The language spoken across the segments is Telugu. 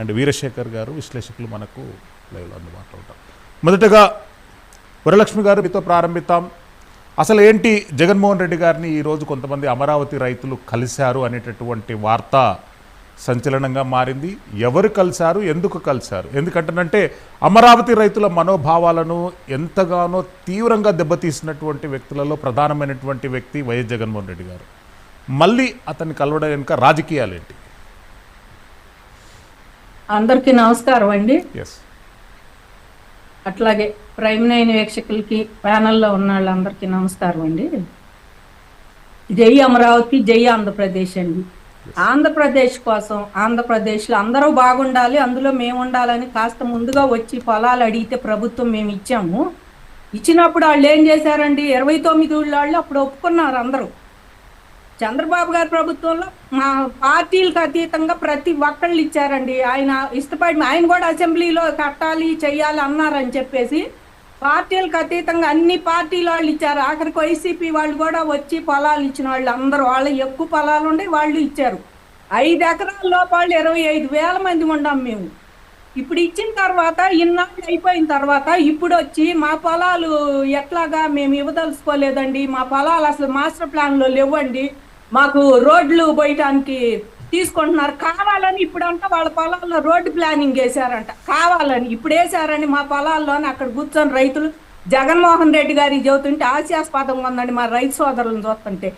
అండ్ వీరశేఖర్ గారు విశ్లేషకులు మనకు లైవ్లో అందుబాటులో ఉంటారు. మొదటగా వరలక్ష్మి గారు మీతో ప్రారంభిద్దాం. అసలు ఏంటి జగన్మోహన్ రెడ్డి గారిని ఈరోజు కొంతమంది అమరావతి రైతులు కలిశారు అనేటటువంటి వార్త సంచలనంగా మారింది. ఎవరు కలిశారు, ఎందుకు కలిశారు? ఎందుకంటేనంటే అమరావతి రైతుల మనోభావాలను ఎంతగానో తీవ్రంగా దెబ్బతీసినటువంటి వ్యక్తులలో ప్రధానమైనటువంటి వ్యక్తి వైఎస్ జగన్మోహన్ రెడ్డి గారు. మళ్ళీ అతన్ని కలవడం వెనుక రాజకీయాలేంటి? అందరికీ నమస్కారం అండి. ఎస్, అట్లాగే ప్రైమ్ 9 వీక్షకులకి ప్యానల్లో ఉన్న వాళ్ళందరికీ నమస్కారం అండి. జై అమరావతి, జై ఆంధ్రప్రదేశ్ అండి. ఆంధ్రప్రదేశ్ కోసం ఆంధ్రప్రదేశ్లో అందరూ బాగుండాలి, అందులో మేము ఉండాలని కాస్త ముందుగా వచ్చి పొలాలు అడిగితే ప్రభుత్వం మేము ఇచ్చాము. ఇచ్చినప్పుడు వాళ్ళు ఏం చేశారండి, 29 ఊళ్ళో అప్పుడు ఒప్పుకున్నారు అందరూ. చంద్రబాబు గారి ప్రభుత్వంలో మా పార్టీలకు అతీతంగా ప్రతి ఒక్కళ్ళు ఇచ్చారండి. ఆయన ఇష్టపడి ఆయన కూడా అసెంబ్లీలో కట్టాలి చెయ్యాలి అన్నారని చెప్పేసి పార్టీలకు అతీతంగా అన్ని పార్టీల వాళ్ళు ఇచ్చారు. ఆఖరికి వైసీపీ వాళ్ళు కూడా వచ్చి పొలాలు ఇచ్చిన వాళ్ళు అందరూ, వాళ్ళు ఎక్కువ పొలాలు ఉండే వాళ్ళు ఇచ్చారు. 5 ఎకరాల లోపాళ్ళు 25,000 మంది ఉన్నాం మేము. ఇప్పుడు ఇచ్చిన తర్వాత ఇన్నాళ్ళు అయిపోయిన తర్వాత ఇప్పుడు వచ్చి మా పొలాలు ఎట్లాగా మేము ఇవ్వదలుచుకోలేదండి, మా పొలాలు అసలు మాస్టర్ ప్లాన్లో లేవండి, మాకు రోడ్లు పోయటానికి తీసుకుంటున్నారు కావాలని. ఇప్పుడంతా వాళ్ళ పొలాల్లో రోడ్డు ప్లానింగ్ వేశారంట కావాలని. ఇప్పుడు వేశారని మా పొలాల్లోనే అక్కడ కూర్చొని రైతులు జగన్మోహన్ రెడ్డి గారికి చెబుతుంటే హాస్యాస్పదంగా ఉందండి మా రైతు సోదరులను చూస్తుంటే.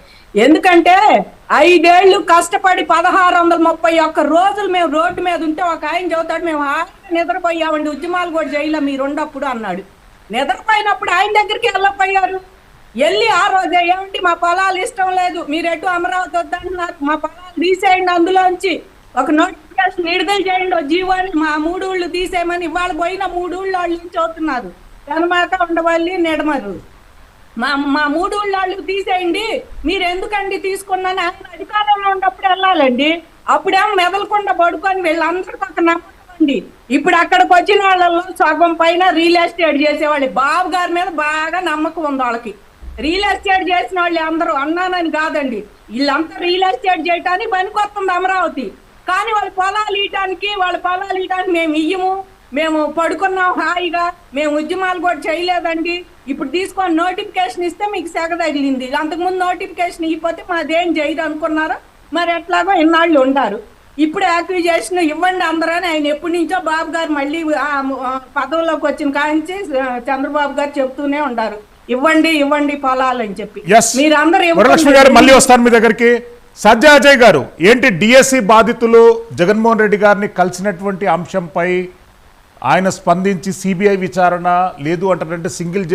ఎందుకంటే 5 ఏళ్ళు కష్టపడి 1631 రోజులు మేము రోడ్డు మీద ఉంటే ఒక ఆయన చెబుతాడు మేము హాయిగా నిద్రపోయామండి, ఉద్యమాలు కూడా చేయలే మీరు ఉండప్పుడు అన్నాడు. నిద్రపోయినప్పుడు ఆయన దగ్గరికి వెళ్ళపోయారు. వెళ్ళి ఆ రోజే ఏమంటే మా పొలాలు ఇష్టం లేదు, మీరు ఎటు అమరావతి వద్దంటున్నారు, మా పొలాలు తీసేయండి, అందులోంచి ఒక నోటిఫికేషన్ విడుదల చేయండి, జీవోని మా 3 ఊళ్ళు తీసేయమని. ఇవాళ పోయిన 3 ఊళ్ళు వాళ్ళు నుంచి అవుతున్నారు, కనమాక ఉండవల్లి నెడమరు. మా 3 ఊళ్ళ వాళ్ళు తీసేయండి, మీరు ఎందుకండి తీసుకున్నాను. ఆయన అధికారంలో ఉన్నప్పుడు వెళ్ళాలండి, అప్పుడేమో మెదలకుండా పడుకొని వీళ్ళందరికీ ఒక నమ్మకం అండి. ఇప్పుడు అక్కడికి వచ్చిన వాళ్ళలో సగం పైన రియల్ ఎస్టేట్ చేసేవాళ్ళు. బాబు గారి మీద బాగా నమ్మకం ఉంది వాళ్ళకి. రియల్ ఎస్టేట్ చేసిన వాళ్ళు అందరూ అన్నానని కాదండి, వీళ్ళంతా రియల్ ఎస్టేట్ చేయటానికి పనికొస్తుంది అమరావతి. కానీ వాళ్ళ పొలాలు ఇయటానికి మేము ఇయ్యము, మేము పడుకున్నాం హాయిగా, మేము ఉద్యమాలు కూడా చేయలేదండి. ఇప్పుడు తీసుకొని నోటిఫికేషన్ ఇస్తే మీకు సెగ తగిలింది, అంతకుముందు నోటిఫికేషన్ ఇవ్వకపోతే మాదేం చేయదు అనుకున్నారో మరి ఎట్లాగో ఇన్నాళ్ళు ఉంటారు. ఇప్పుడు యాక్విజేషన్ ఇవ్వండి అందరూ అని ఆయన ఎప్పటి నుంచో బాబు గారు మళ్ళీ పదవుల్లోకి వచ్చిన కాంచి చంద్రబాబు గారు చెప్తూనే ఉంటారు ఇవ్వండి ఇవ్వండి పొలాలు అని చెప్పి. మీరందరూ వరలక్ష్మి గారు మళ్ళీ వస్తారు మీ దగ్గరికి. సజ్జా అజయ్ గారు, ఏంటి డిఎస్సి బాధితులు జగన్మోహన్ రెడ్డి గారిని కలిసినటువంటి అంశంపై ఆయన స్పందించి సిబిఐ విచారణ లేదు అంటారంటే సింగిల్